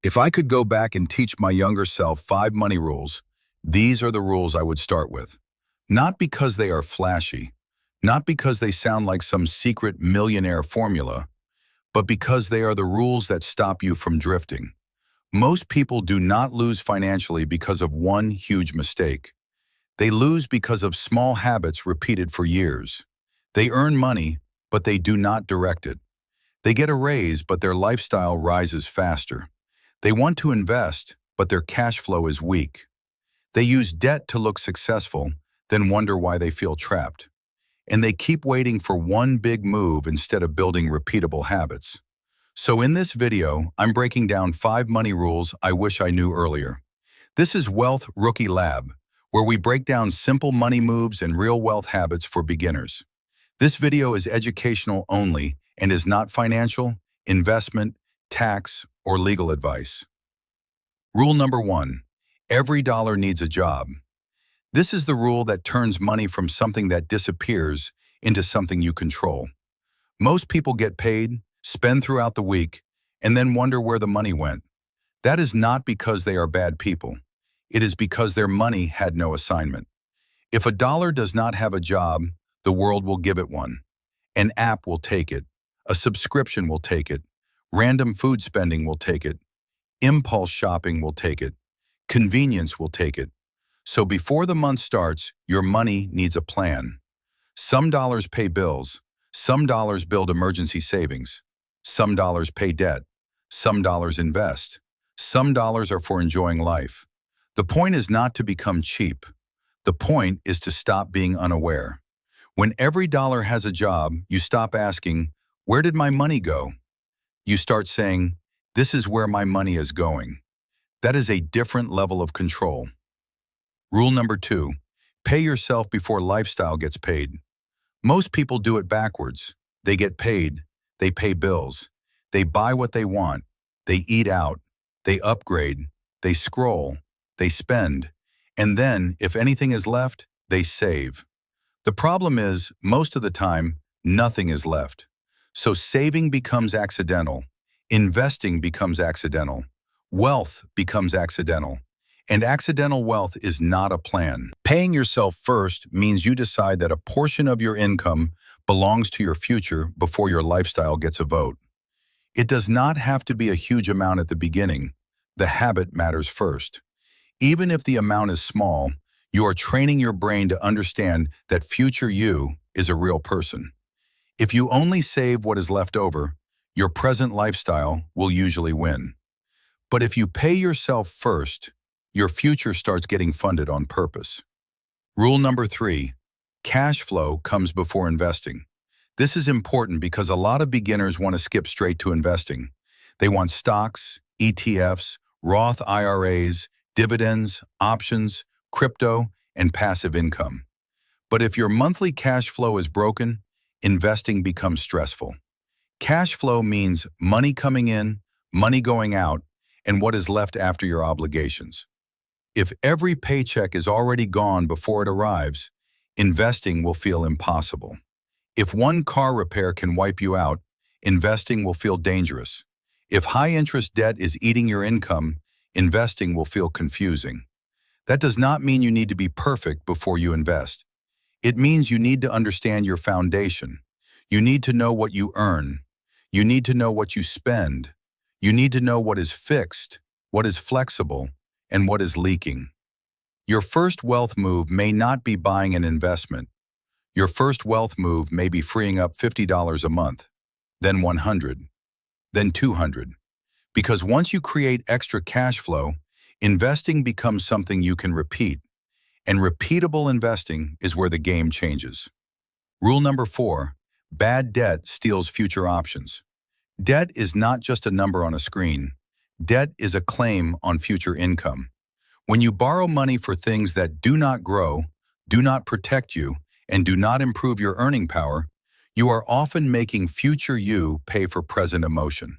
If I could go back and teach my younger self 5 money rules, these are the rules I would start with. Not because they are flashy, not because they sound like some secret millionaire formula, but because they are the rules that stop you from drifting. Most people do not lose financially because of one huge mistake. They lose because of small habits repeated for years. They earn money, but they do not direct it. They get a raise, but their lifestyle rises faster. They want to invest, but their cash flow is weak. They use debt to look successful, then wonder why they feel trapped. And they keep waiting for one big move instead of building repeatable habits. So in this video, I'm breaking down 5 money rules I wish I knew earlier. This is Wealth Rookie Lab, where we break down simple money moves and real wealth habits for beginners. This video is educational only and is not financial, investment, tax, or legal advice. Rule number 1. Every dollar needs a job. This is the rule that turns money from something that disappears into something you control. Most people get paid, spend throughout the week, and then wonder where the money went. That is not because they are bad people. It is because their money had no assignment. If a dollar does not have a job, the world will give it one. An app will take it. A subscription will take it. Random food spending will take it. Impulse shopping will take it. Convenience will take it. So before the month starts, your money needs a plan. Some dollars pay bills. Some dollars build emergency savings. Some dollars pay debt. Some dollars invest. Some dollars are for enjoying life. The point is not to become cheap. The point is to stop being unaware. When every dollar has a job, you stop asking, "Where did my money go?" You start saying, "This is where my money is going." That is a different level of control. Rule number 2, pay yourself before lifestyle gets paid. Most people do it backwards. They get paid, they pay bills, they buy what they want, they eat out, they upgrade, they scroll, they spend, and then, if anything is left, they save. The problem is, most of the time, nothing is left. So saving becomes accidental, investing becomes accidental, wealth becomes accidental, and accidental wealth is not a plan. Paying yourself first means you decide that a portion of your income belongs to your future before your lifestyle gets a vote. It does not have to be a huge amount at the beginning. The habit matters first. Even if the amount is small, you are training your brain to understand that future you is a real person. If you only save what is left over, your present lifestyle will usually win. But if you pay yourself first, your future starts getting funded on purpose. Rule number 3, cash flow comes before investing. This is important because a lot of beginners want to skip straight to investing. They want stocks, ETFs, Roth IRAs, dividends, options, crypto, and passive income. But if your monthly cash flow is broken, investing becomes stressful. Cash flow means money coming in, money going out, and what is left after your obligations. If every paycheck is already gone before it arrives, investing will feel impossible. If one car repair can wipe you out, investing will feel dangerous. If high-interest debt is eating your income, investing will feel confusing. That does not mean you need to be perfect before you invest. It means you need to understand your foundation. You need to know what you earn. You need to know what you spend. You need to know what is fixed, what is flexible, and what is leaking. Your first wealth move may not be buying an investment. Your first wealth move may be freeing up $50 a month, then $100, then $200. Because once you create extra cash flow, investing becomes something you can repeat, and repeatable investing is where the game changes. Rule number 4, bad debt steals future options. Debt is not just a number on a screen. Debt is a claim on future income. When you borrow money for things that do not grow, do not protect you, and do not improve your earning power, you are often making future you pay for present emotion.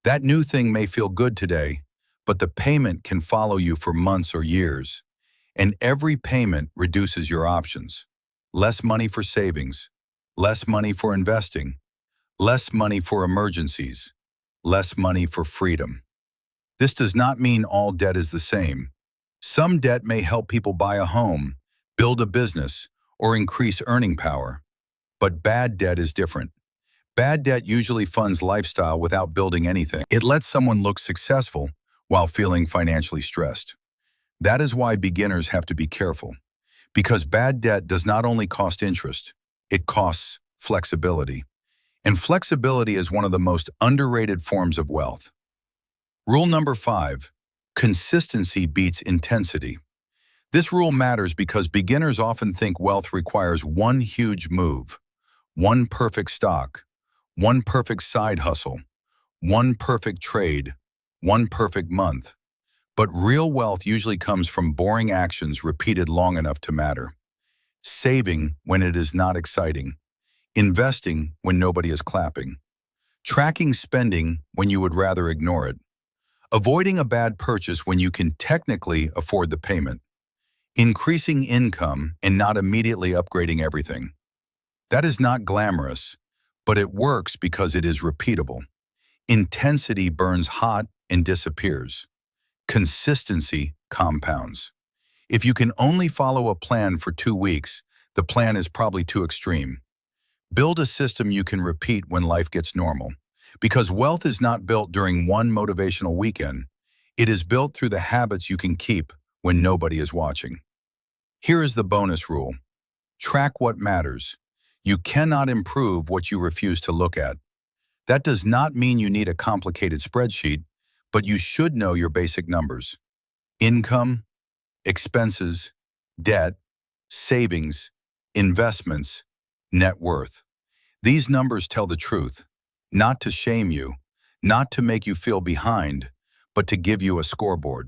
That new thing may feel good today, but the payment can follow you for months or years. And every payment reduces your options. Less money for savings, less money for investing, less money for emergencies, less money for freedom. This does not mean all debt is the same. Some debt may help people buy a home, build a business, or increase earning power. But bad debt is different. Bad debt usually funds lifestyle without building anything. It lets someone look successful while feeling financially stressed. That is why beginners have to be careful. Because bad debt does not only cost interest, it costs flexibility. And flexibility is one of the most underrated forms of wealth. Rule number 5, consistency beats intensity. This rule matters because beginners often think wealth requires one huge move, one perfect stock, one perfect side hustle, one perfect trade, one perfect month. But real wealth usually comes from boring actions repeated long enough to matter. Saving when it is not exciting. Investing when nobody is clapping. Tracking spending when you would rather ignore it. Avoiding a bad purchase when you can technically afford the payment. Increasing income and not immediately upgrading everything. That is not glamorous, but it works because it is repeatable. Intensity burns hot and disappears. Consistency compounds. If you can only follow a plan for 2 weeks, the plan is probably too extreme. Build a system you can repeat when life gets normal. Because wealth is not built during one motivational weekend. It is built through the habits you can keep when nobody is watching. Here is the bonus rule. Track what matters. You cannot improve what you refuse to look at. That does not mean you need a complicated spreadsheet, but you should know your basic numbers. Income, expenses, debt, savings, investments, net worth. These numbers tell the truth, not to shame you, not to make you feel behind, but to give you a scoreboard.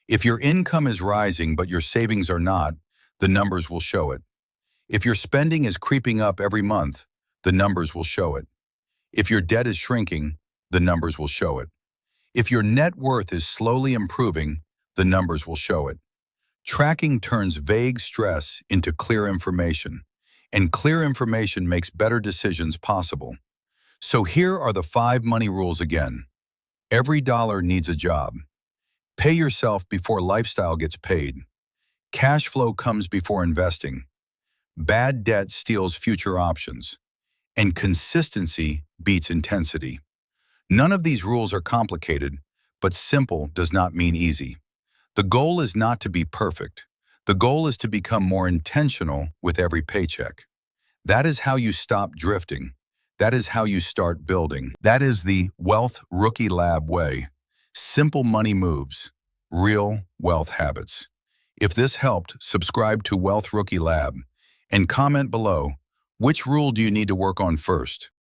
If your income is rising but your savings are not, the numbers will show it. If your spending is creeping up every month, the numbers will show it. If your debt is shrinking, the numbers will show it. If your net worth is slowly improving, the numbers will show it. Tracking turns vague stress into clear information, and clear information makes better decisions possible. So here are the 5 money rules again. Every dollar needs a job. Pay yourself before lifestyle gets paid. Cash flow comes before investing. Bad debt steals future options. And consistency beats intensity. None of these rules are complicated, but simple does not mean easy. The goal is not to be perfect. The goal is to become more intentional with every paycheck. That is how you stop drifting. That is how you start building. That is the Wealth Rookie Lab way. Simple money moves, real wealth habits. If this helped, subscribe to Wealth Rookie Lab and comment below, which rule do you need to work on first?